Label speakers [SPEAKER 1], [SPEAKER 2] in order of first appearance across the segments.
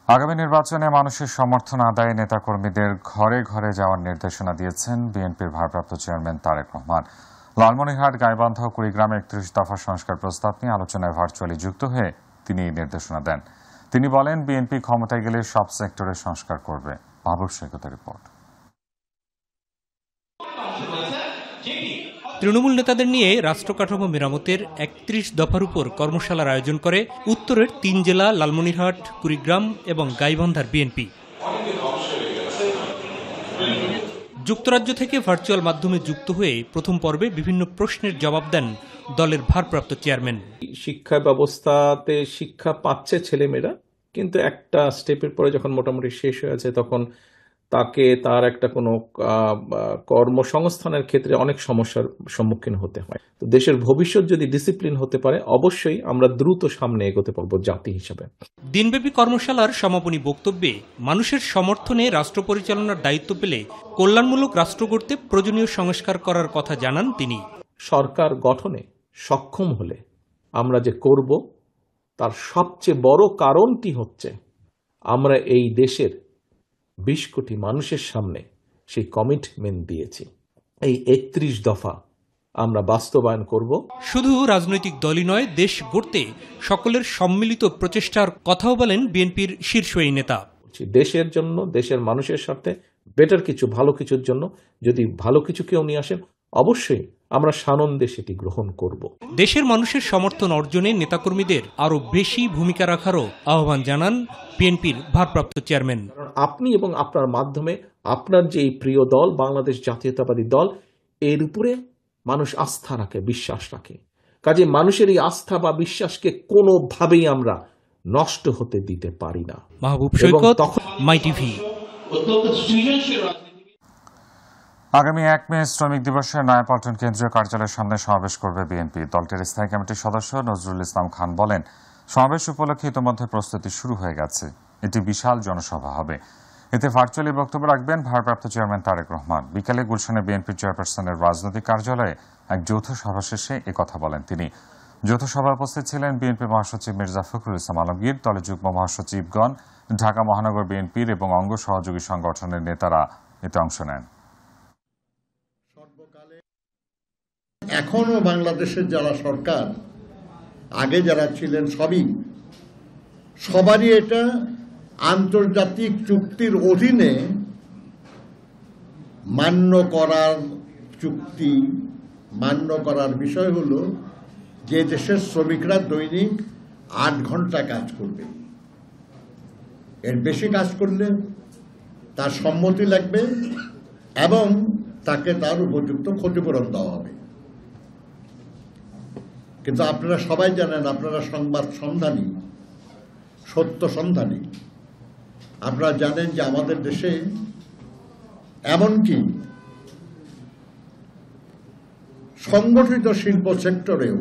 [SPEAKER 1] আগামী নির্বাচনে মানুষের সমর্থন আদায়ে নেতাকর্মীদের ঘরে ঘরে যাওয়ার নির্দেশনা দিয়েছেন বিএনপির ভারপ্রাপ্ত চেয়ারম্যান তারেক রহমান। লালমনিরহাট, গাইবান্ধা ও কুড়িগ্রামে ৩১ দফা সংস্কার প্রস্তাব নিয়ে আলোচনায় ভার্চুয়ালি যুক্ত হয়ে তিনি এই নির্দেশনা দেন। তিনি বলেন, বিএনপি ক্ষমতায় গেলে সব সেক্টরে সংস্কার করবে। মাহবুব সৈকতের রিপোর্ট।
[SPEAKER 2] তৃণমূল নেতাদের নিয়ে রাষ্ট্র কাঠামো মেরামতের ৩১ দফার উপর কর্মশালার আয়োজন করে উত্তরের ৩ জেলা লালমনিরহাট, কুড়িগ্রাম এবং গাইবান্ধার বিএনপি। যুক্তরাজ্য থেকে ভার্চুয়াল মাধ্যমে যুক্ত হয়ে প্রথম পর্বে বিভিন্ন প্রশ্নের জবাব দেন দলের ভারপ্রাপ্ত চেয়ারম্যান।
[SPEAKER 3] শিক্ষা ব্যবস্থাতে শিক্ষা পাচ্ছে ছেলেমেয়েরা, কিন্তু একটা স্টেপের পরে যখন মোটামুটি শেষ হয়ে আছে তখন তাকে তার একটা কোনো কর্মসংস্থানের ক্ষেত্রে অনেক সমস্যার সম্মুখীন হতে হয়। তো দেশের ভবিষ্যৎ যদি ডিসিপ্লিন হতে পারে, অবশ্যই আমরা দ্রুত সামনে এগোতে পারবো জাতি হিসেবে।
[SPEAKER 2] দিনব্যাপী কর্মশালার সমাপনী বক্তব্যে মানুষের সমর্থনে রাষ্ট্র পরিচালনার দায়িত্ব পেলে কল্যাণমূলক রাষ্ট্র গড়তে প্রয়োজনীয় সংস্কার করার কথা জানান তিনি।
[SPEAKER 3] সরকার গঠনে সক্ষম হলে আমরা যে করব তার সবচেয়ে বড় কারণটি হচ্ছে আমরা এই দেশের ২০ কোটি মানুষের সামনে সেই কমিটমেন্ট দিয়েছি। এই ৩১ দফা আমরা বাস্তবায়ন করব।
[SPEAKER 2] শুধু রাজনৈতিক দলই নয়, দেশ গড়তে সকলের সম্মিলিত প্রচেষ্টার কথাও বলেন বিএনপির শীর্ষ এই নেতা।
[SPEAKER 3] দেশের জন্য, দেশের মানুষের সাথে বেটার কিছু, ভালো কিছুর জন্য যদি ভালো কিছু কেউ নিয়ে আসেন, অবশ্যই আমরা সানন্দে সেটি গ্রহণ করব।
[SPEAKER 2] দেশের মানুষের সমর্থন অর্জনে নেতাকর্মীদের আরো বেশি ভূমিকা রাখারও আহ্বান জানান বিএনপির ভারপ্রাপ্ত চেয়ারম্যান।
[SPEAKER 3] আপনি এবং আপনার মাধ্যমে আপনার যে এই প্রিয় দল বাংলাদেশ জাতীয়তাবাদী দল, এর উপরে মানুষ আস্থা রাখে, বিশ্বাস রাখে। কাজে মানুষের এই আস্থা বা বিশ্বাসকে কোনোভাবেই আমরা নষ্ট হতে দিতে পারি না।
[SPEAKER 2] মাহবুব সৈকত, মাই টিভি।
[SPEAKER 1] আগামী ১ মে শ্রমিক দিবসে নয়াপল্টন কেন্দ্রীয় কার্যালয়ের সামনে সমাবেশ করবে বিএনপি। দলটির স্থায়ী কমিটির সদস্য নজরুল ইসলাম খান বলেন, সমাবেশ উপলক্ষে ইতিমধ্যে প্রস্তুতি শুরু হয়ে গেছে। এটি বিশাল জনসভা হবে। এতে ভার্চুয়ালি বক্তব্য রাখবেন ভারপ্রাপ্ত চেয়ারম্যান তারেক রহমান। বিকালে গুলশানে বিএনপির চেয়ারপারসনের রাজনৈতিক কার্যালয়ে এক যৌথ সভা শেষে একথা বলেন তিনি। যৌথ সভায় উপস্থিত ছিলেন বিএনপি মহাসচিব মির্জা ফখরুল ইসলাম আলমগীর, দলের যুগ্ম মহাসচিবগণ, ঢাকা মহানগর বিএনপির এবং অঙ্গ সহযোগী সংগঠনের নেতারা এতে অংশ নেন।
[SPEAKER 4] এখনো বাংলাদেশের যারা সরকার, আগে যারা ছিলেন, সবারই এটা আন্তর্জাতিক চুক্তির অধীনে মান্য করার চুক্তি, মান্য করার বিষয় হলো যে দেশের শ্রমিকরা দৈনিক ৮ ঘন্টা কাজ করবে। এর বেশি কাজ করলে তার সম্মতি লাগবে এবং তাকে তার উপযুক্ত ক্ষতিপূরণ দেওয়া হবে। কিন্তু আপনারা সবাই জানেন, আপনারা সংবাদ সন্ধানী, সত্য সন্ধানী, আপনারা জানেন যে আমাদের দেশে এমনকি সংগঠিত শিল্প সেক্টরেও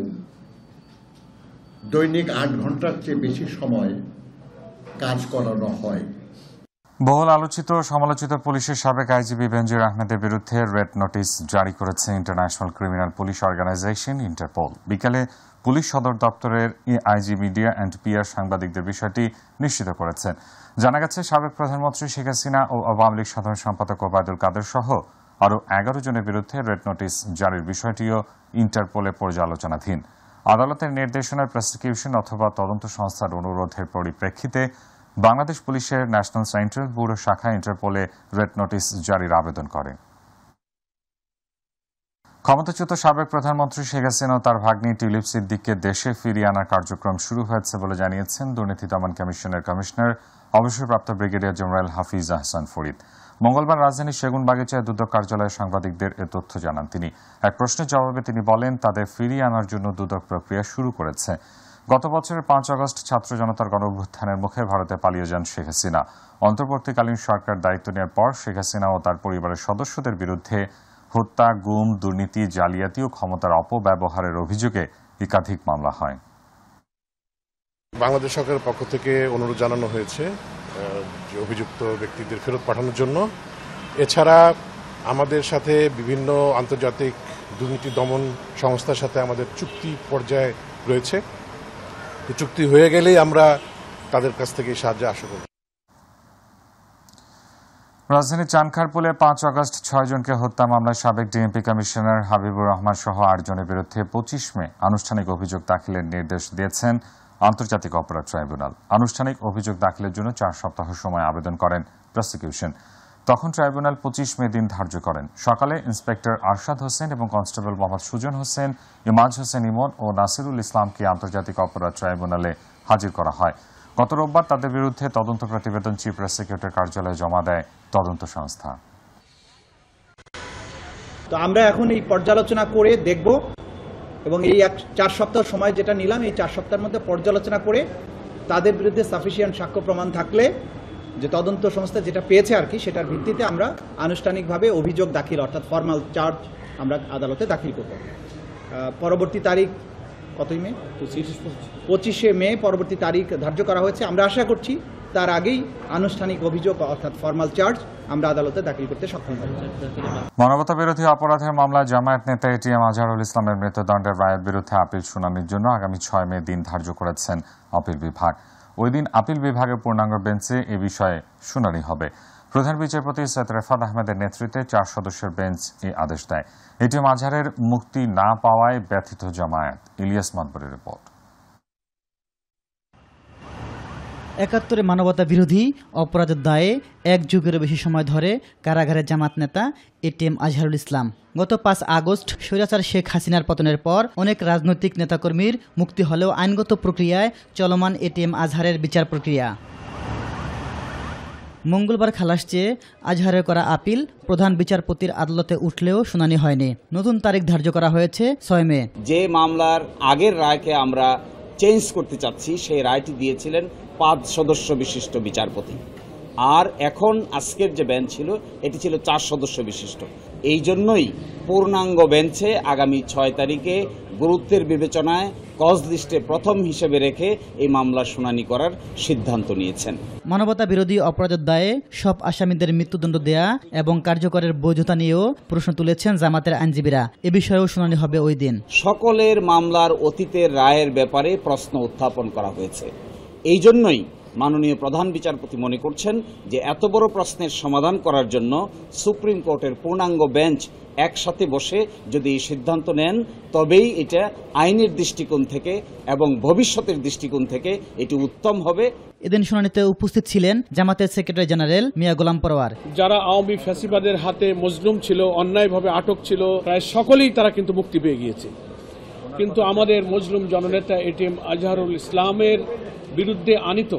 [SPEAKER 4] দৈনিক ৮ ঘন্টার চেয়ে বেশি সময় কাজ করানো হয়।
[SPEAKER 1] বহুল আলোচিত সমালোচিত পুলিশের সাবেক আইজিপি বেনজির আহমেদের বিরুদ্ধে রেড নোটিশ জারি করেছে international criminal police organisation Interpol. বিকালে পুলিশ সদর দপ্তরের আইজি মিডিয়া অ্যান্ড পিআর সাংবাদিকদের বিষয়টি নিশ্চিত করেছেন। জানা গেছে, সাবেক প্রধানমন্ত্রী শেখ হাসিনা ও আওয়ামী লীগ সাধারণ সম্পাদক ওবায়দুল কাদের সহ আরও ১১ জনের বিরুদ্ধে রেড নোটিশ জারির বিষয়টিও ইন্টারপোলে পর্যালোচনাধীন। আদালতের নির্দেশনায় প্রসিকিউশন অথবা তদন্ত সংস্থার অনুরোধের পরিপ্রেক্ষিতে বাংলাদেশ পুলিশের ন্যাশনাল সেন্ট্রাল ব্যুরো শাখা ইন্টারপোলে রেড নোটিশ জারির আবেদন করে। ক্ষমতাচ্যুত সাবেক প্রধানমন্ত্রী শেখ হাসিনা ও তার ভাগ্নি টিউলিপ সিদ্দিককে দেশে ফিরিয়ে আনার কার্যক্রম শুরু হয়েছে বলে জানিয়েছেন দুর্নীতি দমন কমিশনের কমিশনার অবসরপ্রাপ্ত ব্রিগেডিয়ার জেনারেল হাফিজ আহসান ফরিদ। মঙ্গলবার রাজধানীর সেগুনবাগিচায় দুদক কার্যালয়ে সাংবাদিকদের এ তথ্য জানান তিনি। এক প্রশ্নের জবাবে তিনি বলেন, তাদের ফিরিয়ে আনার জন্য দুদক প্রক্রিয়া শুরু করেছে। গত বছরের ৫ আগস্ট ছাত্র জনতার গণঅভ্যুত্থানের মুখে ভারতে পালিয়ে যান শেখ হাসিনা। অন্তর্বর্তীকালীন সরকার দায়িত্ব নেওয়ার পর শেখ হাসিনা ও তার পরিবারের সদস্যদের বিরুদ্ধে হত্যা, গুম, দুর্নীতি, জালিয়াতি ও ক্ষমতার অপব্যবহারের অভিযোগে একাধিক মামলা হয়।
[SPEAKER 5] বাংলাদেশ সরকারের পক্ষ থেকে অনুরোধ জানানো হয়েছে যে অভিযুক্ত ব্যক্তিদের ফেরত পাঠানোর জন্য। এছাড়া আমাদের সাথে বিভিন্ন আন্তর্জাতিক দুর্নীতি দমন সংস্থার সাথে আমাদের চুক্তি পর্যায়ে রয়েছে। চুক্তি হয়ে গেলেই আমরা তাদের কাছ থেকে সাহায্য আশা করব।
[SPEAKER 1] রাজধানীর চানখারপুলে ৫ আগস্ট ৬ জনকে হত্যা মামলায় সাবেক ডিএমপি কমিশনার হাবিবুর রহমান সহ ৮ জনের বিরুদ্ধে ২৫ মে আনুষ্ঠানিক অভিযোগ দাখিলের নির্দেশ দিয়েছেন আন্তর্জাতিক অপরাধ ট্রাইব্যুনাল। আনুষ্ঠানিক অভিযোগ দাখিলের জন্য ৪ সপ্তাহ সময় আবেদন করেন প্রসিকিউশন। তখন ট্রাইব্যুনাল ২৫ মে দিন ধার্য করেন। সকালে ইন্সপেক্টর আরশাদ হোসেন এবং কনস্টেবল মোহাম্মদ সুজন হোসেন, ইমাজ হোসেন ইমন ও নাসিরুল ইসলামকে আন্তর্জাতিক অপরাধ ট্রাইব্যুনালে হাজির করা হয়। গত রোববার তাদের বিরুদ্ধে তদন্ত প্রতিবেদন চিফ প্রসিকিউটর কার্যালয়ে জমা দেয় তদন্ত সংস্থা।
[SPEAKER 6] তো আমরা এখন এই পর্যালোচনা করে দেখব এবং এই ৪ সপ্তাহ সময় যেটা নিলাম, এই ৪ সপ্তাহের মধ্যে পর্যালোচনা করে তাদের বিরুদ্ধে সাফিসিয়েন্ট সাক্ষ্য প্রমাণ থাকলে, যে তদন্ত সংস্থা যেটা পেয়েছে আর কি, সেটার ভিত্তিতে আমরা আনুষ্ঠানিকভাবে অভিযোগ দাখিল অর্থাৎ ফর্মাল চার্জ আমরা আদালতে দাখিল করব। পরবর্তী তারিখ কতই মে? ২৫শে মে পরবর্তী তারিখ ধার্য করা হয়েছে। আমরা আশা করছি তার আগেই আনুষ্ঠানিক অভিযোগ অর্থাৎ ফর্মাল চার্জ আমরা আদালতে দাখিল করতে সক্ষম হব।
[SPEAKER 1] মানবতা বিরোধী অপরাধের মামলায় জামায়াত নেতা এটিএম আজহারুল ইসলামের মৃত্যুদণ্ডের রায়ের বিরুদ্ধে আপিল শুনানির জন্য আগামী ৬ মে দিন ধার্য করেছেন আপিল বিভাগ। ওই দিন আপিল বিভাগের পূর্ণাঙ্গ বেঞ্চে এ বিষয়ে শুনানি হবে। প্রধান বিচারপতি সৈয়দ রেফাত আহমেদের নেতৃত্বে ৪ সদস্যের বেঞ্চ এই আদেশ দেয়। এটিএম আজহারের মুক্তি না পাওয়ায় ব্যথিত জামায়াত। ইলিয়াস মাদবরের রিপোর্ট।
[SPEAKER 7] ৭১ মানবতা বিরোধী অপরাধের দায়ে ১ যুগেরও বেশি সময় ধরে কারাগারে জামাত নেতা এটিএম আজহারুল ইসলাম। গত ৫ আগস্ট স্বৈরাচার শেখ হাসিনার পতনের পর অনেক রাজনৈতিক নেতাকর্মীর মুক্তি হলেও আইনগত প্রক্রিয়ায় চলমান এটিএম আজহারের বিচার প্রক্রিয়া। মঙ্গলবার খালাস চেয়ে আজহারের করা আপিল প্রধান বিচারপতির আদালতে উঠলেও শুনানি হয়নি। নতুন তারিখ ধার্য করা হয়েছে ৬ মে।
[SPEAKER 8] যে মামলার আগের রায়কে আমরা চেঞ্জ করতে চাচ্ছি, সেই রায়টি দিয়েছিলেন ৫ সদস্য বিশিষ্ট বিচারপতি। আর এখন আজকের যে বেঞ্চ ছিল, এটি ছিল ৪ সদস্য বিশিষ্ট। এই জন্যই পূর্ণাঙ্গ বেঞ্চে আগামী ৬ তারিখে গুরুত্বের বিবেচনায় কজ লিস্টে প্রথম হিসেবে রেখে এই মামলার শুনানি করার সিদ্ধান্ত নিয়েছেন।
[SPEAKER 7] মানবতা বিরোধী অপরাধের দায়ে সব আসামিদের মৃত্যুদণ্ড দেয়া এবং কার্যকরের বৈধতা নিয়েও প্রশ্ন তুলেছেন জামাতের আইনজীবীরা। এ বিষয়েও শুনানি হবে ওই দিন।
[SPEAKER 8] সকলের মামলার অতীতের রায়ের ব্যাপারে প্রশ্ন উত্থাপন করা হয়েছে। এই জন্যই মাননীয় প্রধান বিচারপতি মনে করছেন যে এত বড় প্রশ্নের সমাধান করার জন্য সুপ্রিম কোর্টের পূর্ণাঙ্গ বেঞ্চ একসাথে বসে যদি এই সিদ্ধান্ত নেন, তবেই এটা আইনের দৃষ্টিকোণ থেকে এবং ভবিষ্যতের দৃষ্টিকোণ থেকে এটি উত্তম হবে।
[SPEAKER 7] এদিন শুনানিতে উপস্থিত ছিলেন জামাতের সেক্রেটারি জেনারেল মিয়া গোলাম পরোয়ার।
[SPEAKER 9] যারা আওয়ামী ফ্যাসিবাদের হাতে মজলুম ছিল, অন্যায়ভাবে আটক ছিল, প্রায় সকলেই তারা কিন্তু মুক্তি পেয়ে গিয়েছে। কিন্তু আমাদের মজলুম জননেতা এটিএম আজহারুল ইসলামের বিরুদ্ধে আনিত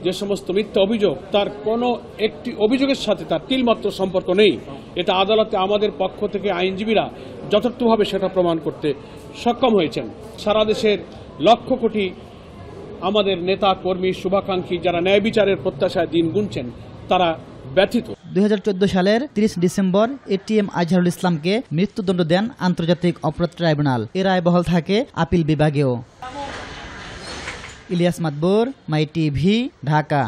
[SPEAKER 9] যে সমস্ত মিথ্যা অভিযোগ, তার কোনো একটি অভিযোগের সাথে তার তিলমাত্র সম্পর্ক নেই। এটা আদালতে আমাদের পক্ষ থেকে আইনজীবীরা যথার্থভাবে সেটা প্রমাণ করতে সক্ষম হয়েছেন। সারা দেশের লক্ষ কোটি আমাদের নেতা কর্মী শুভাকাঙ্ক্ষী যারা ন্যায় বিচারের প্রত্যাশায় দিন গুনছেন, তারা ব্যথিত।
[SPEAKER 7] ২০১৪ সালের ৩০ ডিসেম্বর এটিএম আজহারুল ইসলামকে মৃত্যুদণ্ড দেন আন্তর্জাতিক অপরাধ ট্রাইব্যুনাল। এর রায় বহাল থাকে আপিল বিভাগেও। ইলিয়াস মাদবর, মাই টিভি, ঢাকা।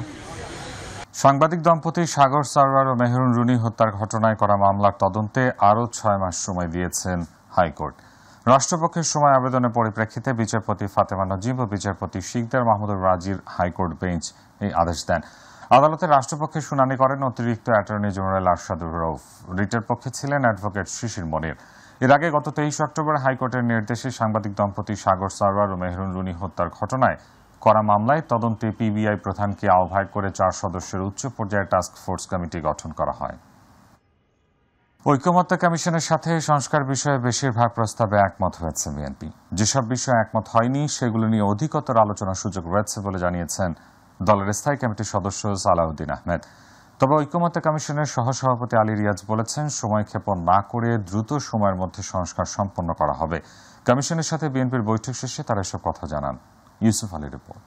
[SPEAKER 1] সাংবাদিক দম্পতি সাগর সারোয়ার ও মেহরুন রুনি হত্যার ঘটনায় করা মামলার তদন্তে আরও ৬ মাস সময় দিয়েছেন হাইকোর্ট। রাষ্ট্রপক্ষের সময় আবেদনের পরিপ্রেক্ষিতে বিচারপতি ফাতেমা নজিব ও বিচারপতি শিকদার মাহমুদুর রাজির হাইকোর্ট বেঞ্চ এই আদেশ দেন। আদালতে রাষ্ট্রপক্ষে শুনানি করেন অতিরিক্ত অ্যাটর্নি জেনারেল আরশাদুর রউফ। রিটের পক্ষে ছিলেন অ্যাডভোকেট শিশির মনির। এর আগে গত ২৩ অক্টোবর হাইকোর্টের নির্দেশে সাংবাদিক দম্পতি সাগর সারোয়ার ও মেহরুন রুনি হত্যার ঘটনায় করা মামলায় তদন্তে পিবিআই প্রধানকে আহ্বায়ক করে ৪ সদস্যের উচ্চ পর্যায়ের টাস্ক ফোর্স কমিটি গঠন করা হয়। ঐকমত্য কমিশনের সাথে সংস্কার বিষয়ে বেশিরভাগ প্রস্তাবে একমত হয়েছে বিএনপি। যেসব বিষয়ে একমত হয়নি সেগুলো নিয়ে অধিকতর আলোচনার সুযোগ রয়েছে বলে জানিয়েছেন দলের স্থায়ী কমিটির সদস্য সালাউদ্দিন আহমেদ। তবে ঐকমত্য কমিশনের সহসভাপতি আলী রিয়াজ বলেছেন, সময়ক্ষেপণ না করে দ্রুত সময়ের মধ্যে সংস্কার সম্পন্ন করা হবে। কমিশনের সাথে বিএনপির বৈঠক শেষে তারা এসব কথা জানান। ইউসুফ আলীর রিপোর্ট।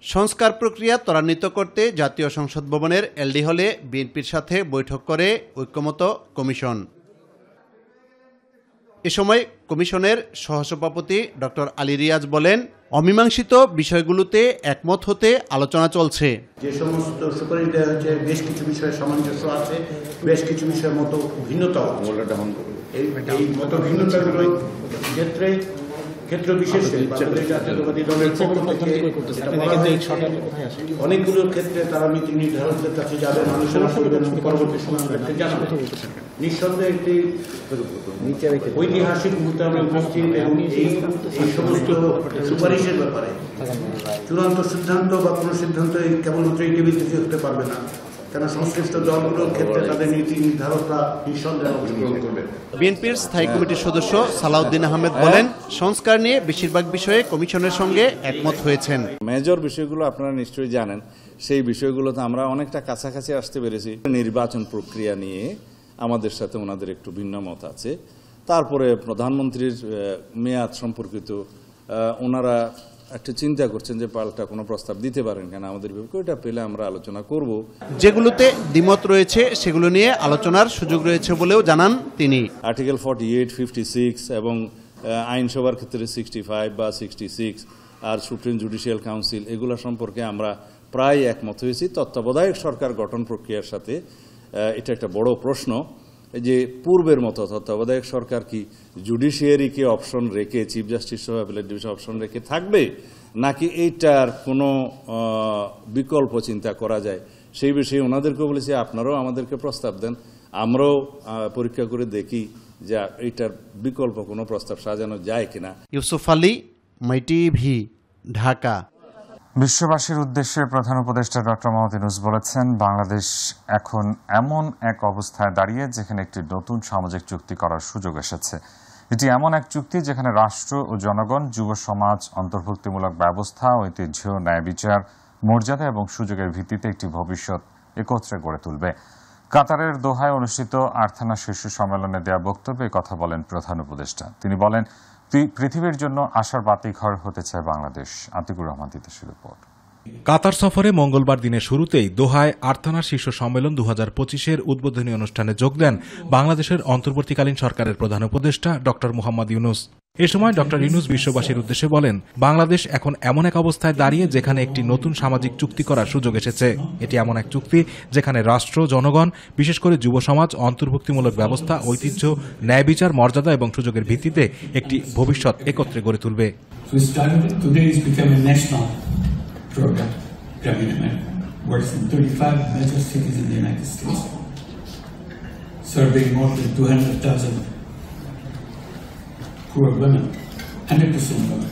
[SPEAKER 10] সংস্কার প্রক্রিয়া ত্বরান্বিত করতে জাতীয় সংসদ ভবনের এলডি হলে বিএনপির সাথে বৈঠক করে ঐকমত্য কমিশন। এ সময় কমিশনের সহসভাপতি ডক্টর আলী রিয়াজ বলেন, অমীমাংসিত বিষয়গুলোতে একমত হতে আলোচনা চলছে।
[SPEAKER 11] যে সমস্ত সুপারিশ দেওয়া হয়েছে, বেশ কিছু বিষয়ে সামঞ্জস্য আছে, বেশ কিছু বিষয়ের মতো ভিন্নতা এই মত ভিন্নতাগুলোর ক্ষেত্রে ক্ষেত্র বিশেষে বাংলাদেশ জাতীয়তাবাদী দলের পক্ষ থেকে এটা বলা হয়েছে, অনেকগুলো ক্ষেত্রে তারা নীতি নির্ধারকদের কাছে যাবে, মানুষের পরবর্তী সময় জানাবে। নিঃসন্দেহে একটি ঐতিহাসিক মুহূর্তে আমরা উপস্থিত এবং এই সমস্ত সুপারিশের ব্যাপারে চূড়ান্ত সিদ্ধান্ত বা কোনো সিদ্ধান্ত কেবলমাত্র এই টেবিল থেকে হতে পারবে না, কেন সংশ্লিষ্ট দলগুলোর ক্ষেত্রে তাদের নীতি নির্ধারকরা নিঃসন্দেহে অংশগ্রহণ করবে।
[SPEAKER 10] বিএনপির স্থায়ী কমিটির সদস্য সালাউদ্দিন আহমেদ বলেন, সংস্কার নিয়ে বেশিরভাগ বিষয়ে কমিশনের সঙ্গে একমত হয়েছেন।
[SPEAKER 12] মেজর বিষয়গুলো আপনারা নিশ্চয়ই জানেন, সেই বিষয়গুলোতে আমরা অনেকটা কাছাকাছি আসতে পেরেছি। নির্বাচন প্রক্রিয়া নিয়ে আমাদের সাথে ওনাদের একটু ভিন্ন মত আছে। তারপরে প্রধানমন্ত্রীর মেয়াদ সম্পর্কিত ওনারা একটা চিন্তা করছেন যে পাল্টা কোনো প্রস্তাব দিতে পারেন কেন আমাদের বিপক্ষে, ওটা পেলে আমরা আলোচনা করব।
[SPEAKER 10] যেগুলোতে দ্বিমত রয়েছে সেগুলো নিয়ে আলোচনার সুযোগ রয়েছে বলেও জানান তিনি।
[SPEAKER 12] আর্টিকেল 48, 56 এবং আইনসভার ক্ষেত্রে 65 বা 66 আর সুপ্রিম জুডিশিয়াল কাউন্সিল, এগুলো সম্পর্কে আমরা প্রায় একমত হয়েছি। তত্ত্বাবধায়ক সরকার গঠন প্রক্রিয়ার সাথে এটা একটা বড় প্রশ্ন যে পূর্বের মতো তত্ত্বাবধায়ক সরকার কি জুডিশিয়ারিকে অপশন রেখে, চিফ জাস্টিস সহ অ্যাপিলেট ডিভিশন অপশন রেখে থাকবে, নাকি এইটার কোনো বিকল্প চিন্তা করা যায়, সেই বিষয়ে ওনাদেরকে বলেছি আপনারাও আমাদেরকে প্রস্তাব দেন, আমরাও পরীক্ষা করে দেখি যে এইটার বিকল্প কোনো প্রস্তাব সাজানো যায় কিনা।
[SPEAKER 10] ইউসুফ আলী, মাইটিভি, ঢাকা।
[SPEAKER 1] বিশ্ববাসীর উদ্দেশ্যে প্রধান উপদেষ্টা ডক্টর মোহাম্মদ ইউনূস বলেছেন, বাংলাদেশ এখন এমন এক অবস্থায় দাঁড়িয়ে যেখানে একটি নতুন সামাজিক চুক্তি করার সুযোগ এসেছে। এটি এমন এক চুক্তি যেখানে রাষ্ট্র ও জনগণ, যুব সমাজ, অন্তর্ভুক্তিমূলক ব্যবস্থা, ঐতিহ্য, ন্যায় বিচার, মর্যাদা এবং সুযোগের ভিত্তিতে একটি ভবিষ্যৎ একত্রে গড়ে তুলবে। কাতারের দোহায় অনুষ্ঠিত আর্থানা শীর্ষ সম্মেলনে দেয়া বক্তব্যে কথা বলেন প্রধান উপদেষ্টা। তিনি বলেন, পৃথিবীর জন্য আশার বাতিঘর হতে চায় বাংলাদেশ। আতিকুর রহমান তিতাসের রিপোর্ট।
[SPEAKER 13] কাতার সফরে মঙ্গলবার দিনের শুরুতেই দোহায় আর্থানা শীর্ষ সম্মেলন 2025-এর উদ্বোধনী অনুষ্ঠানে যোগ দেন বাংলাদেশের অন্তর্বর্তীকালীন সরকারের প্রধান উপদেষ্টা ডক্টর মোহাম্মদ ইউনূস। এ সময় ডক্টর ইউনূস বিশ্ববাসীর উদ্দেশ্যে বলেন, বাংলাদেশ এখন এমন এক অবস্থায় দাঁড়িয়ে যেখানে একটি নতুন সামাজিক চুক্তি করার সুযোগ এসেছে। এটি এমন এক চুক্তি যেখানে রাষ্ট্র, জনগণ, বিশেষ করে যুব সমাজ, অন্তর্ভুক্তিমূলক ব্যবস্থা, ঐতিহ্য, ন্যায় বিচার, মর্যাদা এবং সুযোগের ভিত্তিতে একটি ভবিষ্যৎ একত্রে গড়ে তুলবে।
[SPEAKER 14] Program Grameen works in 35 major cities in the United States, serving more than 200,000 poor women, 100% women.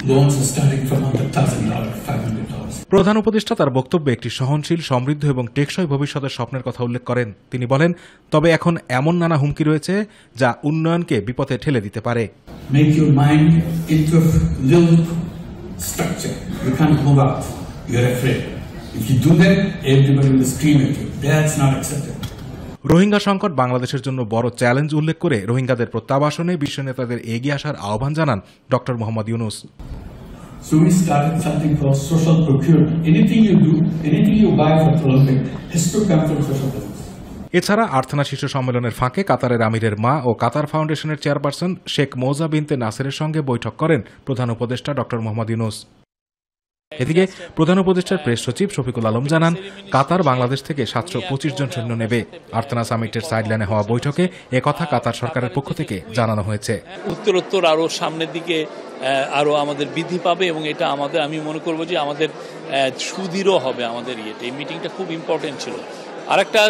[SPEAKER 14] Loans are starting from $100,000 to $500.
[SPEAKER 13] প্রধান উপদেষ্টা তার বক্তব্যে একটি সহনশীল, সমৃদ্ধ এবং টেকসই ভবিষ্যতের স্বপ্নের কথা উল্লেখ করেন। তিনি বলেন, তবে এখন এমন নানা হুমকি রয়েছে যা উন্নয়নকে বিপথে ঠেলে দিতে পারে।
[SPEAKER 14] Make your mind into a little structure. You can't move out. You're afraid. If you do that, everybody will scream at you. That's not acceptable.
[SPEAKER 13] Rohingya সংকট বাংলাদেশের জন্য বড় চ্যালেঞ্জ উল্লেখ করে রোহিঙ্গাদের প্রত্যাবাসনে বিশ্ব নেতাদের এগিয়ে আসার আহ্বান জানান doctor Mohammad Yunus.
[SPEAKER 14] So we started something called social procurement. Anything you do, anything you buy for Olympic has to come from social business.
[SPEAKER 13] এছাড়া আর্থানা শীর্ষ সম্মেলনের ফাঁকে কাতারের আমিরের মা ও কাতার ফাউন্ডেশনের চেয়ারপারসন শেখ মৌজা বিনতে নাসেরের সঙ্গে বৈঠক করেন প্রধান উপদেষ্টা ডক্টর মোহাম্মদ ইউনূস। এদিকে প্রধান উপদেষ্টার প্রেস সচিব শফিকুল আলম জানান, কাতার বাংলাদেশ থেকে 725 জন সৈন্য নেবে। আর্থানা সামিটের সাইডলাইনে হওয়া বৈঠকে একথা কাতার সরকারের পক্ষ থেকে জানানো হয়েছে।
[SPEAKER 15] উত্তরোত্তর আরো সামনের দিকে আরো আমাদের বৃদ্ধি পাবে এবং এটা আমাদের, আমি মনে করব যে আমাদের সুদৃঢ় হবে আমাদের ইয়েটা। এই মিটিংটা খুব ইম্পর্টেন্ট ছিল। আরেকটা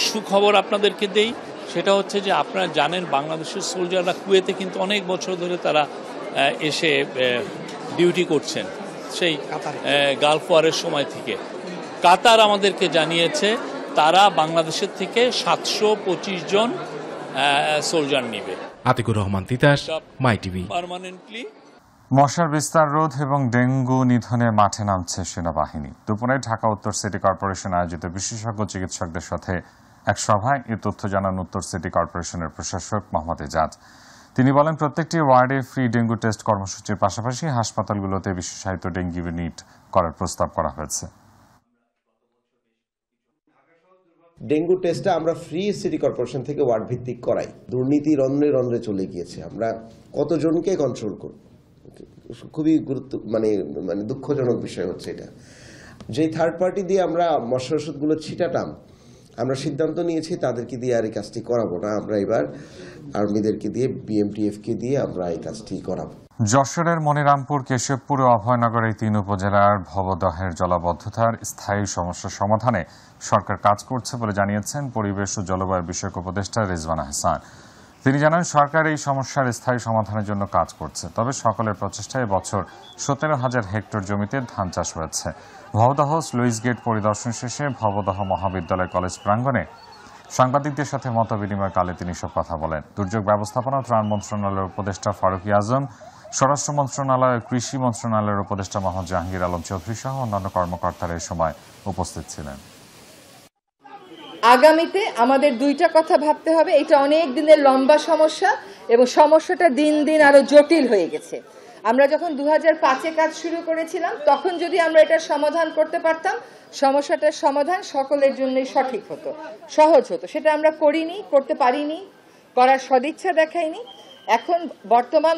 [SPEAKER 15] সুখবর আপনাদেরকে দেই, সেটা হচ্ছে যে আপনারা জানেন বাংলাদেশের সোলজাররা কুয়েতে কিন্তু অনেক বছর ধরে তারা এসে ডিউটি করছেন, সেই গালফ ওয়ারের সময় থেকে। কাতার আমাদেরকে জানিয়েছে তারা বাংলাদেশের থেকে 725 জন সোলজার নিবে।
[SPEAKER 13] আতিকুর রহমান তিতাস, মাই টিভি।
[SPEAKER 15] পার্মানেন্টলি
[SPEAKER 1] মশার বিস্তার রোধ এবং ডেঙ্গু নিধনে মাঠে নামছে সেনাবাহিনী। দুপুরে ঢাকা উত্তর সিটি কর্পোরেশন আয়োজিত বিশেষজ্ঞ চিকিৎসকদের সাথে এক সভায় এ তথ্য জানান উত্তর সিটি কর্পোরেশনের প্রশাসক মোহাম্মদ এজাজ। তিনি বলেন, প্রত্যেকটি ওয়ার্ডে ফ্রি ডেঙ্গু টেস্ট কর্মসূচির পাশাপাশি হাসপাতালগুলোতে বিশেষায়িত ডেঙ্গু ইউনিট করার প্রস্তাব করা হয়েছে।
[SPEAKER 16] ডেঙ্গু টেস্টটা আমরা ফ্রি সিটি কর্পোরেশন থেকে ওয়ার্ড ভিত্তিক করাই। দুর্নীতি রন্ধ্রে রন্ধ্রে চলে গিয়েছে, আমরা কতজনকে কন্ট্রোল করব, খুবই মানে দুঃখজনক বিষয় হচ্ছে এটা। যে থার্ড পার্টি দিয়ে আমরা মশার ওষুধগুলো ছিটাতাম, আমরা সিদ্ধান্ত নিয়েছি তাদেরকে দিয়ে আর এই কাজটি করাবো না। আমরা এবার আর্মিদেরকে দিয়ে, বিএমটিএফকে দিয়ে আমরা এই কাজটি করাবো।
[SPEAKER 1] যশোরের মনিরামপুর, কেশবপুর ও অভয়নগর এই 3 উপজেলার ভবদহের জলাবদ্ধতার স্থায়ী সমস্যা সমাধানে সরকার কাজ করছে বলে জানিয়েছেন পরিবেশ ও জলবায়ু বিষয়ক উপদেষ্টা রেজওয়ানা হাসান। তিনি জানান, সরকার এই সমস্যার স্থায়ী সমাধানের জন্য কাজ করছে। তবে সকলের প্রচেষ্টায় এবছর 17,000 হেক্টর জমিতে ধান চাষ হয়েছে। ভবদহ স্লুইস গেট পরিদর্শন শেষে ভবদহ মহাবিদ্যালয় কলেজ প্রাঙ্গণে সাংবাদিকদের সাথে মতবিনিময়কালে তিনি সব কথা বলেন। দুর্যোগ ব্যবস্থাপনা ও ত্রাণ মন্ত্রণালয়ের উপদেষ্টা ফারুকী আজম, স্বরাষ্ট্র মন্ত্রণালয় ও কৃষি মন্ত্রণালয়ের উপদেষ্টা মোহাম্মদ জাহাঙ্গীর আলম চৌধুরী সহ অন্যান্য কর্মকর্তারা এই সময় উপস্থিত ছিলেন।
[SPEAKER 17] আগামীতে আমাদের দুইটা কথা ভাবতে হবে। এটা অনেক দিনের লম্বা সমস্যা এবং সমস্যাটা দিন দিন আরো জটিল হয়ে গেছে। আমরা যখন 2005-এ কাজ শুরু করেছিলাম, তখন যদি আমরা এটার সমাধান করতে পারতাম, সমস্যাটার সমাধান সকলের জন্যই সঠিক হতো, সহজ হতো। সেটা আমরা করিনি, করতে পারিনি, করার সদিচ্ছা দেখাইনি। এখন বর্তমান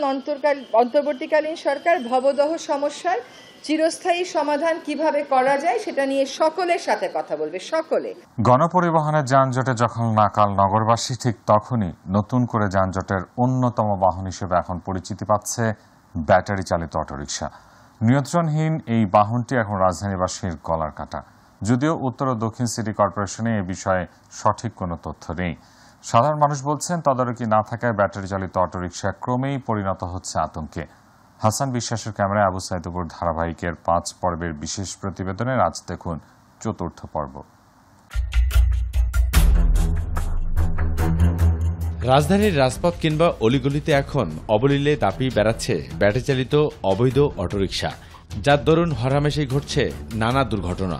[SPEAKER 17] অন্তর্বর্তীকালীন সরকার ভবদহ সমস্যার চিরস্থায়ী সমাধান কিভাবে করা যায় সেটা নিয়ে সকলের সাথে কথা বলবে। সকলে
[SPEAKER 1] গণপরিবহনের যানজটে যখন নাকাল নগরবাসী, ঠিক তখনই নতুন করে যানজটের অন্যতম বাহন হিসেবে এখন পরিচিতি পাচ্ছে ব্যাটারি চালিত অটোরিকশা। নিয়ন্ত্রণহীন এই বাহনটি এখন রাজধানীবাসীর গলার কাটা। যদিও উত্তর ও দক্ষিণ সিটি কর্পোরেশনে এ বিষয়ে সঠিক কোনো তথ্য নেই। সাধারণ মানুষ বলছেন, তদারকি না থাকায় ব্যাটারি চালিত অটোরিকশা ক্রমেই পরিণত হচ্ছে আতঙ্কে। হাসান বিশ্বাসের ক্যামেরায় আবু সাইদুপুর ধারাবাহিকের 5 পর্বের বিশেষ প্রতিবেদনের আজ দেখুন 4র্থ পর্ব।
[SPEAKER 18] রাজধানীর রাজপথ কিংবা অলিগলিতে এখন অবলীলে দাপিয়ে বেড়াচ্ছে ব্যাটারি চালিত অবৈধ অটোরিকশা, যার দরুন হরহামেশাই ঘটছে নানা দুর্ঘটনা।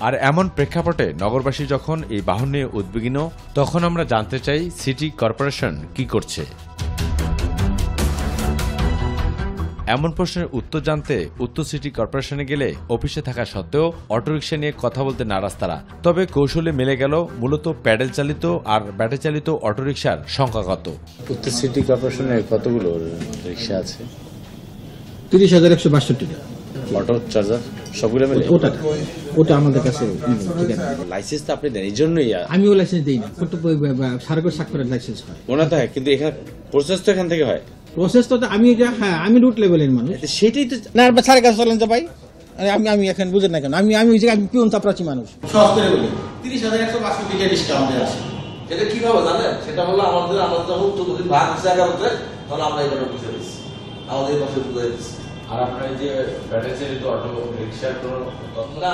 [SPEAKER 18] আর এমন প্রেক্ষাপটে নগরবাসী যখন এই বাহন নিয়ে উদ্বিগ্ন, তখন আমরা জানতে চাই সিটি কর্পোরেশন কি করছে। এমন প্রশ্নের উত্তর জানতে উত্তর সিটি কর্পোরেশনে গেলে অফিসে থাকা সত্ত্বেও অটোরিকশা নিয়ে কথা বলতে নারাজ তারা। তবে কৌশলে মিলে গেল মূলত প্যাডেল চালিত আর ব্যাটারি চালিত অটোরিকশার সংখ্যা কত।
[SPEAKER 19] উত্তর সিটি কর্পোরেশনের কতগুলো রিক্সা আছে?
[SPEAKER 20] 30,162টা।
[SPEAKER 19] অটো চার্জার সবগুলো মিলে
[SPEAKER 20] ওটা আমাদের কাছে
[SPEAKER 19] লাইসেন্স তো আপনি দেন, এই জন্যই
[SPEAKER 20] আমিও লাইসেন্স দিই না, সার্কেল স্বাক্ষরের লাইসেন্স হয়
[SPEAKER 19] ওনাতে হয়, কিন্তু এখানে প্রসেস তো এখান থেকে হয়।
[SPEAKER 20] প্রসেস তো আমি আমি রুট লেভেলের মানুষ,
[SPEAKER 19] সেটাই তো
[SPEAKER 20] না সাড়ে কাছে চলেন তো ভাই। আমি এখন বুঝেন না কেন, আমি ওই জায়গায় পিওন চাপড়াচ্ছি মানুষ।
[SPEAKER 11] 30,162টা রিক্সা আমাদের আছে। এটা কিভাবে জানেন? সেটা হলো আমাদের যখন যদি ভাগ জায়গা হচ্ছে, তখন আমরা এখানে বুঝে দিচ্ছি, আমাদের এই পাশে বুঝে দিচ্ছি।
[SPEAKER 19] আর আপনার যে ব্যাটারি চালিত অটো রিক্সার কোনো
[SPEAKER 11] না,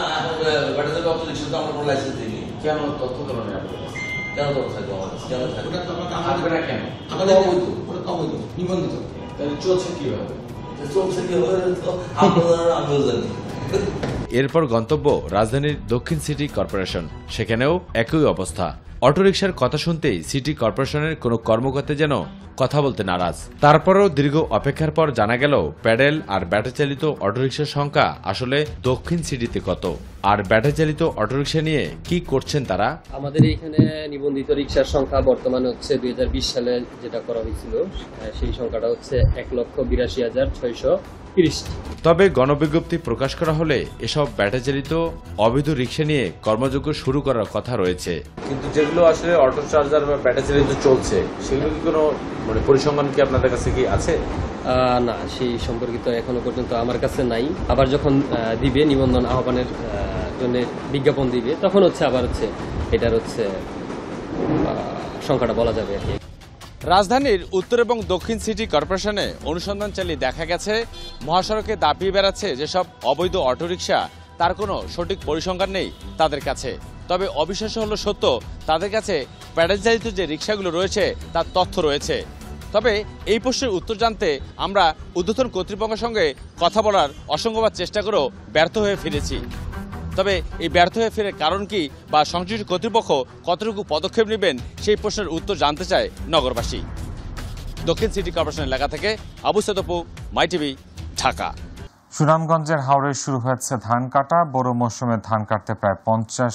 [SPEAKER 11] ব্যাটারি চালিত অটো রিক্সা তো আমরা কোনো লাইসেন্স দিইনি।
[SPEAKER 19] কেন তথ্য তো নেই আপনার কাছে?
[SPEAKER 11] কেন তথ্য থাকবে আমার কাছে? কেন থাকবে?
[SPEAKER 19] থাকবে না কেন?
[SPEAKER 11] আমাদের অবৈধ, ওটা অবৈধ, নিবন্ধিত।
[SPEAKER 19] তাহলে চলছে কিভাবে?
[SPEAKER 11] চলছে কিভাবে আমিও জানি।
[SPEAKER 18] এরপর গন্তব্য রাজধানীর দক্ষিণ সিটি কর্পোরেশন, সেখানেও একই অবস্থা। অটোরিকশার কথা শুনতেই সিটি কর্পোরেশনের কোনো কর্মকর্তা যেন কথা বলতে নারাজ। তারপরও দীর্ঘ অপেক্ষার পর জানা গেল প্যাডেল আর ব্যাটারি চালিত অটোরিকশার সংখ্যা আসলে দক্ষিণ সিটিতে কত, আর ব্যাটারি চালিত অটোরিকশা নিয়ে কি করছেন তারা।
[SPEAKER 21] আমাদের এখানে নিবন্ধিত রিকশার সংখ্যা বর্তমানে হচ্ছে 2020 সালে যেটা করা হয়েছিল, সেই সংখ্যাটা হচ্ছে 1,82,630।
[SPEAKER 18] তবে গণবিজ্ঞপ্তি প্রকাশ করা হলে এসব ব্যাটারি চালিত অবৈধ রিকশা নিয়ে কর্মযজ্ঞ শুরু করার কথা রয়েছে।
[SPEAKER 19] কিন্তু যেগুলো আসলে অটো চার্জার বা ব্যাটারি চালিত চলছে, সেগুলো কি কোনো পরিসংখ্যান কি আপনাদের কাছে কি আছে?
[SPEAKER 21] না, সেই সম্পর্কিত এখনো পর্যন্ত আমার কাছে নাই। আবার যখন দিবে নিবন্ধন আহ্বানের জন্য বিজ্ঞাপন দিবে, তখন আবার এটার সংখ্যাটা বলা যাবে আর কি।
[SPEAKER 18] রাজধানীর উত্তর এবং দক্ষিণ সিটি কর্পোরেশনে অনুসন্ধান চালিয়ে দেখা গেছে মহাসড়কে দাপিয়ে বেড়াচ্ছে যেসব অবৈধ অটোরিকশা, তার কোনো সঠিক পরিসংখ্যান নেই তাদের কাছে। তবে অবিশ্বাস্য হলো সত্য, তাদের কাছে প্যাডেল চালিত যে রিকশাগুলো রয়েছে তার তথ্য রয়েছে। তবে এই প্রশ্নের উত্তর জানতে আমরা ঊর্ধ্বতন কর্তৃপক্ষের সঙ্গে কথা বলার অসংখ্যবার চেষ্টা করেও ব্যর্থ হয়ে ফিরেছি। তবে এই ব্যর্থ হয়ে ফেরার কারণ কি বা সংশ্লিষ্ট কর্তৃপক্ষ কতটুকু পদক্ষেপ নেবেন, সেই প্রশ্নের উত্তর জানতে চায় নগরবাসী। দক্ষিণ সিটি কর্পোরেশন এলাকা থেকে আবু সাদপু, মাই টিভি, ঢাকা।
[SPEAKER 1] সুনামগঞ্জের হাওড়ে শুরু হয়েছে ধান কাটা। বড় মৌসুমে ধান কাটতে প্রায় 50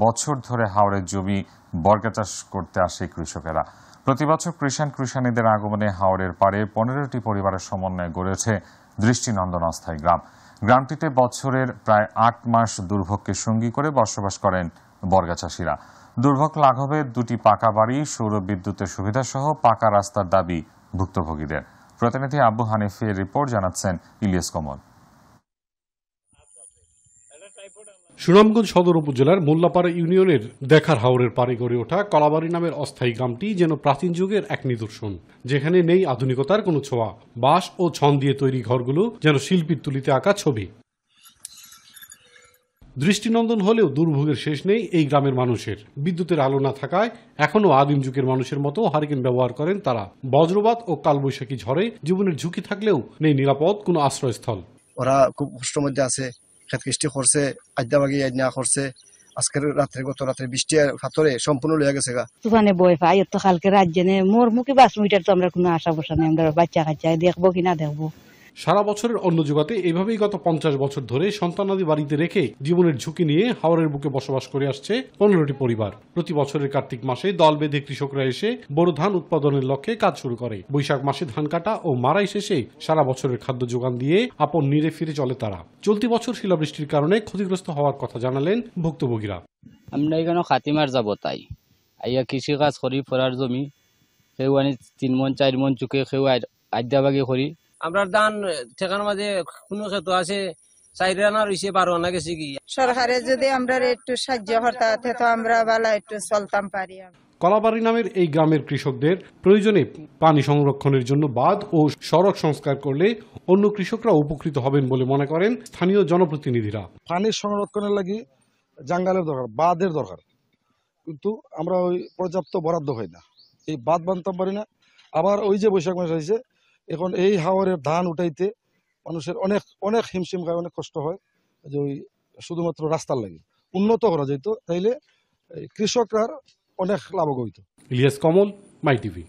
[SPEAKER 1] বছর ধরে হাওড়ের জমি বর্গা চাষ করতে আসে কৃষকেরা। প্রতি বছর কৃষাণীদের আগমনে হাওড়ের পাড়ে 15টি পরিবারের সমন্বয়ে গড়ে ওঠে দৃষ্টিনন্দন অস্থায়ী গ্রাম। গ্রামটিতে বছরের প্রায় 8 মাস দুর্ভোগকে সঙ্গী করে বসবাস করেন বর্গা চাষিরা। দুর্ভোগ লাঘবে 2টি পাকা বাড়ি, সৌর বিদ্যুতের সুবিধা সহ পাকা রাস্তার দাবি ভুক্তভোগীদের। প্রতিনিধি আব্বু হানিফের রিপোর্ট, জানাচ্ছেন ইলিয়াস কমল।
[SPEAKER 3] সুনামগঞ্জ সদর উপজেলার মোল্লাপাড়া ইউনিয়নের দেখার হাওরের পাড়ে গড়ে ওঠা কলাবাড়ি নামের অস্থায়ী গ্রামটি যেন প্রাচীন যুগের এক নিদর্শন, যেখানে নেই আধুনিকতার কোনো ছোঁয়া। বাঁশ ও ছন দিয়ে তৈরি ঘরগুলো যেন শিল্পীর তুলিতে আঁকা ছবি। দৃষ্টিনন্দন হলেও দুর্ভোগের শেষ নেই এই গ্রামের মানুষের। বিদ্যুতের আলো না থাকায় এখনও আদিম যুগের মানুষের মতো হারিকেন ব্যবহার করেন তারা। বজ্রপাত ও কালবৈশাখী ঝড়ে জীবনের ঝুঁকি থাকলেও নেই নিরাপদ কোনো আশ্রয়স্থল।
[SPEAKER 22] ওরা খুব কষ্টের মধ্যে আছে, খেত কৃষ্টি করছে, আদ্যাবাগি আজ্ঞা করছে। আজকের রাত্রে গত রাত্রে বৃষ্টি ফাতরে সম্পূর্ণ লয়ে গেছে গা।
[SPEAKER 23] তুফানে বই পাই তো কালকে রাত জেনে মোর মুখে 5 মিটার তো আমরা কোনো আশা বসা নেই। আমরা বাচ্চা কাচ্চা দেখবো কিনা দেখবো।
[SPEAKER 3] সারা বছরের অন্য জোগাতে এভাবেই গত 50 বছর ধরে সন্তানাদি বাড়িতে রেখে জীবনের ঝুঁকি নিয়ে হাওরের বুকে বসবাস করে আসছে 15টি পরিবার। প্রতি বছরের কার্তিক মাসে দল বেঁধে কৃষকরা এসে বোরো ধান উৎপাদনের লক্ষ্যে কাজ শুরু করে। বৈশাখ মাসে ধান কাটা ও মারাই শেষে সারা বছরের খাদ্য যোগান দিয়ে আপন নিরে ফিরে চলে তারা। চলতি বছর শিলাবৃষ্টির কারণে ক্ষতিগ্রস্ত হওয়ার কথা জানালেন ভুক্তভোগীরা।
[SPEAKER 24] আমরা এখানে খাতিমার যাব, তাই আইয়া কৃষি কাজ করি, ফরার জমি কেউ আনি 3 মন 4 মন চুকে, কেউ আদ্যাবাগি করি।
[SPEAKER 25] আমরা ধান ঠেকার মাঝে কোনো ক্ষেত্র আছে 4 আনা রয়েছে, 12 আনা গেছে কি।
[SPEAKER 26] সরকারে যদি আমরা একটু সাহায্য করতে তো আমরা ভালো একটু চলতাম পারি।
[SPEAKER 3] কলাবাড়ি নামের এই গ্রামের কৃষকদের প্রয়োজনে পানি সংরক্ষণের জন্য বাঁধ ও সড়ক সংস্কার করলে অন্য কৃষকরা উপকৃত হবেন বলে মনে করেন স্থানীয় জনপ্রতিনিধিরা।
[SPEAKER 27] পানি সংরক্ষণের লাগি জাঙ্গালের দরকার, বাঁধের দরকার, কিন্তু আমরা ওই পর্যাপ্ত বরাদ্দ হয় না, এই বাঁধ বানতে পারি না। আবার ওই যে বৈশাখ মাস হয়েছে, এখন এই হাওরের ধান উঠাইতে মানুষের অনেক অনেক হিমশিম খায়, অনেক কষ্ট হয়। যে ওই শুধুমাত্র রাস্তার লাগে উন্নত করা যেত, তাইলে কৃষকরা অনেক লাভবান হইত।
[SPEAKER 3] ইলিয়াস কমল, মাই টিভি।